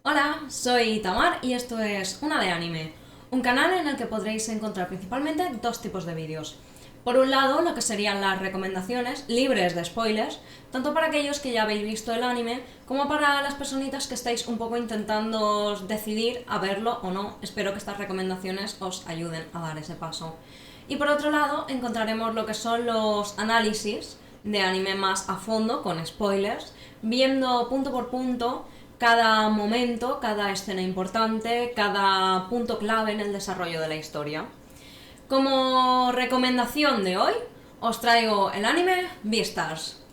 Hola, soy Tamar y esto es Una de Anime, un canal en el que podréis encontrar principalmente dos tipos de vídeos. Por un lado, lo que serían las recomendaciones libres de spoilers, tanto para aquellos que ya habéis visto el anime, como para las personitas que estáis un poco intentando decidir a verlo o no. Espero que estas recomendaciones os ayuden a dar ese paso. Y por otro lado, encontraremos lo que son los análisis de anime más a fondo, con spoilers, viendo punto por punto cada momento, cada escena importante, cada punto clave en el desarrollo de la historia. Como recomendación de hoy, os traigo el anime Beastars.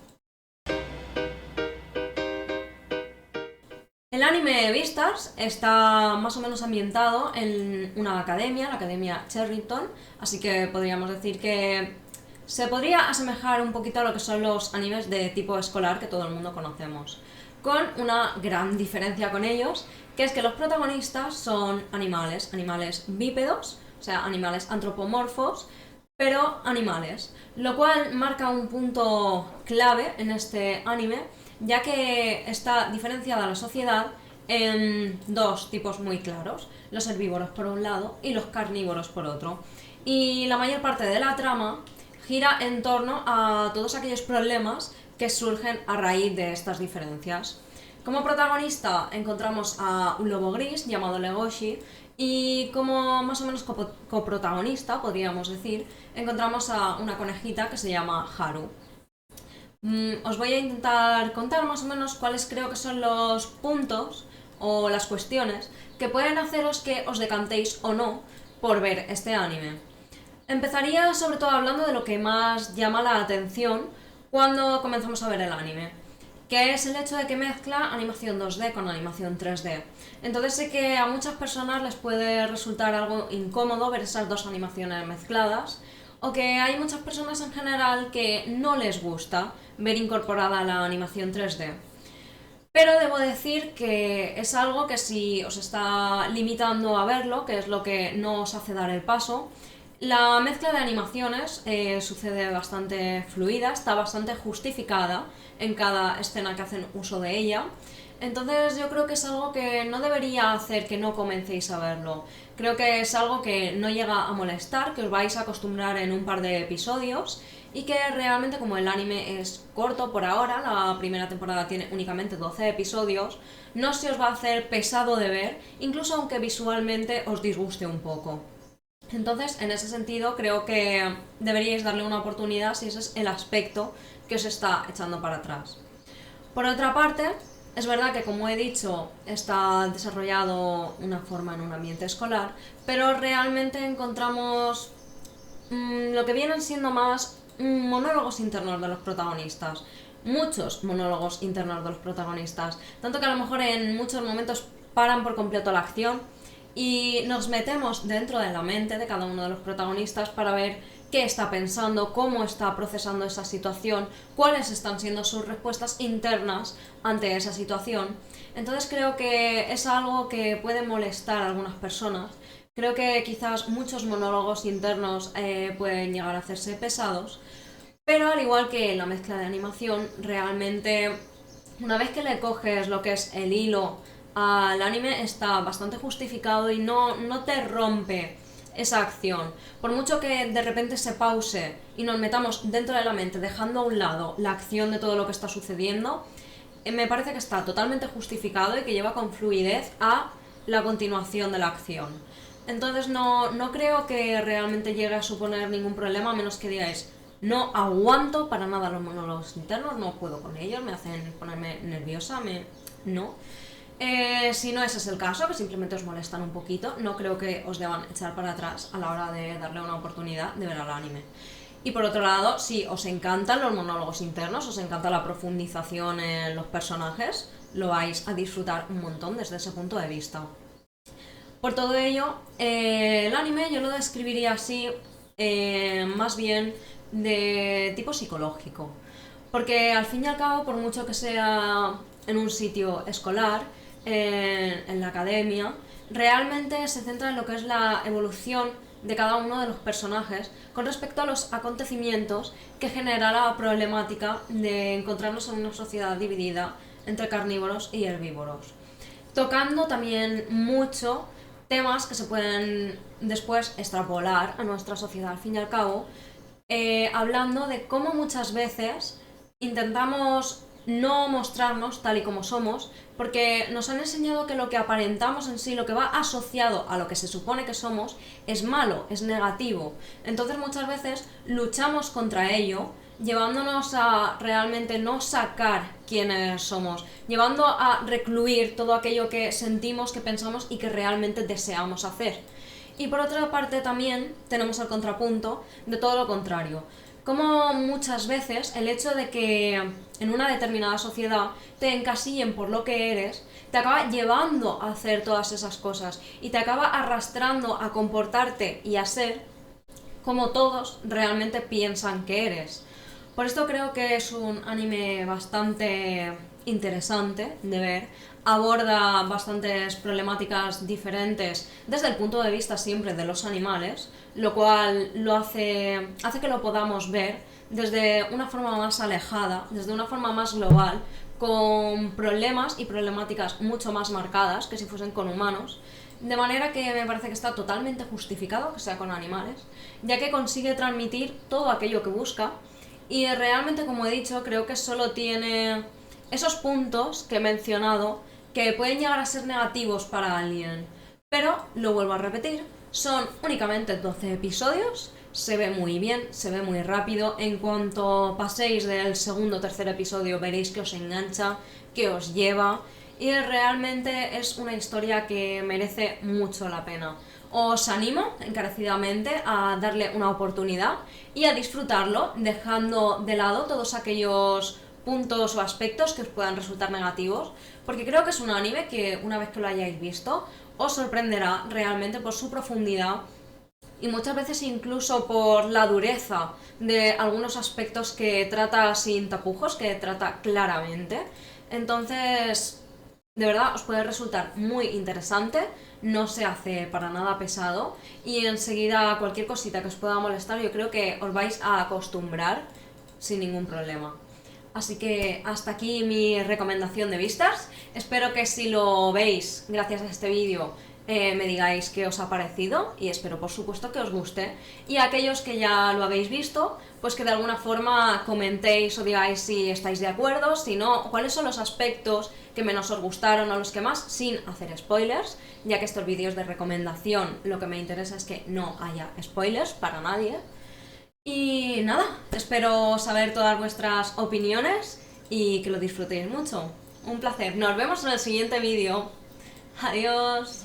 El anime Beastars está más o menos ambientado en una academia, la Academia Cherrington, así que podríamos decir que se podría asemejar un poquito a lo que son los animes de tipo escolar que todo el mundo conocemos, con una gran diferencia con ellos, que es que los protagonistas son animales bípedos, o sea, animales antropomorfos, pero animales, lo cual marca un punto clave en este anime, ya que está diferenciada la sociedad en dos tipos muy claros, los herbívoros por un lado y los carnívoros por otro. Y la mayor parte de la trama gira en torno a todos aquellos problemas que surgen a raíz de estas diferencias. Como protagonista encontramos a un lobo gris llamado Legoshi y como más o menos coprotagonista, podríamos decir, encontramos a una conejita que se llama Haru. Os voy a intentar contar más o menos cuáles creo que son los puntos o las cuestiones que pueden haceros que os decantéis o no por ver este anime. Empezaría sobre todo hablando de lo que más llama la atención cuando comenzamos a ver el anime, que es el hecho de que mezcla animación 2D con animación 3D. Entonces sé que a muchas personas les puede resultar algo incómodo ver esas dos animaciones mezcladas, o que hay muchas personas en general que no les gusta ver incorporada la animación 3D. Pero debo decir que es algo que si os está limitando a verlo, que es lo que no os hace dar el paso, la mezcla de animaciones sucede bastante fluida, está bastante justificada en cada escena que hacen uso de ella. Entonces yo creo que es algo que no debería hacer que no comencéis a verlo. Creo que es algo que no llega a molestar, que os vais a acostumbrar en un par de episodios y que realmente, como el anime es corto por ahora, la primera temporada tiene únicamente 12 episodios, no se os va a hacer pesado de ver, incluso aunque visualmente os disguste un poco. Entonces, en ese sentido, creo que deberíais darle una oportunidad si ese es el aspecto que os está echando para atrás. Por otra parte, es verdad que, como he dicho, está desarrollado una forma en un ambiente escolar, pero realmente encontramos lo que vienen siendo más monólogos internos de los protagonistas. Muchos monólogos internos de los protagonistas. Tanto que a lo mejor en muchos momentos paran por completo la acción y nos metemos dentro de la mente de cada uno de los protagonistas para ver qué está pensando, cómo está procesando esa situación, cuáles están siendo sus respuestas internas ante esa situación. Entonces creo que es algo que puede molestar a algunas personas. Creo que quizás muchos monólogos internos pueden llegar a hacerse pesados, pero al igual que la mezcla de animación, realmente una vez que le coges lo que es el hilo al anime está bastante justificado y no te rompe esa acción. Por mucho que de repente se pause y nos metamos dentro de la mente dejando a un lado la acción de todo lo que está sucediendo, me parece que está totalmente justificado y que lleva con fluidez a la continuación de la acción. Entonces no creo que realmente llegue a suponer ningún problema, a menos que digáis: no aguanto para nada los monólogos internos, no puedo con ellos, me hacen ponerme nerviosa, no. Si no ese es el caso, que simplemente os molestan un poquito, no creo que os deban echar para atrás a la hora de darle una oportunidad de ver al anime. Y por otro lado, si os encantan los monólogos internos, os encanta la profundización en los personajes, lo vais a disfrutar un montón desde ese punto de vista. Por todo ello, el anime yo lo describiría así, más bien de tipo psicológico. Porque al fin y al cabo, por mucho que sea en un sitio escolar, en la academia, realmente se centra en lo que es la evolución de cada uno de los personajes con respecto a los acontecimientos que genera la problemática de encontrarnos en una sociedad dividida entre carnívoros y herbívoros. tocando también mucho temas que se pueden después extrapolar a nuestra sociedad, al fin y al cabo, hablando de cómo muchas veces intentamos no mostrarnos tal y como somos, porque nos han enseñado que lo que aparentamos en sí, lo que va asociado a lo que se supone que somos, es malo, es negativo. Entonces muchas veces luchamos contra ello, llevándonos a realmente no sacar quiénes somos, llevando a recluir todo aquello que sentimos, que pensamos y que realmente deseamos hacer. Y por otra parte también tenemos el contrapunto de todo lo contrario. Como muchas veces el hecho de que en una determinada sociedad te encasillen por lo que eres, te acaba llevando a hacer todas esas cosas y te acaba arrastrando a comportarte y a ser como todos realmente piensan que eres. Por esto creo que es un anime bastante interesante de ver, aborda bastantes problemáticas diferentes desde el punto de vista siempre de los animales, lo cual lo hace que lo podamos ver desde una forma más alejada, desde una forma más global, con problemas y problemáticas mucho más marcadas que si fuesen con humanos, de manera que me parece que está totalmente justificado que sea con animales, ya que consigue transmitir todo aquello que busca y realmente, como he dicho, creo que solo tiene esos puntos que he mencionado que pueden llegar a ser negativos para alguien. Pero, lo vuelvo a repetir, son únicamente 12 episodios, se ve muy bien, se ve muy rápido. En cuanto paséis del segundo o tercer episodio veréis que os engancha, que os lleva y realmente es una historia que merece mucho la pena. Os animo encarecidamente a darle una oportunidad y a disfrutarlo, dejando de lado todos aquellos puntos o aspectos que os puedan resultar negativos, porque creo que es un anime que una vez que lo hayáis visto os sorprenderá realmente por su profundidad y muchas veces incluso por la dureza de algunos aspectos que trata sin tapujos, que trata claramente. Entonces, de verdad os puede resultar muy interesante, no se hace para nada pesado y enseguida cualquier cosita que os pueda molestar yo creo que os vais a acostumbrar sin ningún problema. Así que hasta aquí mi recomendación de Vistas. Espero que si lo veis gracias a este vídeo me digáis qué os ha parecido y espero por supuesto que os guste. Y a aquellos que ya lo habéis visto, pues que de alguna forma comentéis o digáis si estáis de acuerdo, si no, cuáles son los aspectos que menos os gustaron o los que más, sin hacer spoilers, ya que estos vídeos de recomendación lo que me interesa es que no haya spoilers para nadie. Y nada, espero saber todas vuestras opiniones y que lo disfrutéis mucho. Un placer, nos vemos en el siguiente vídeo. Adiós.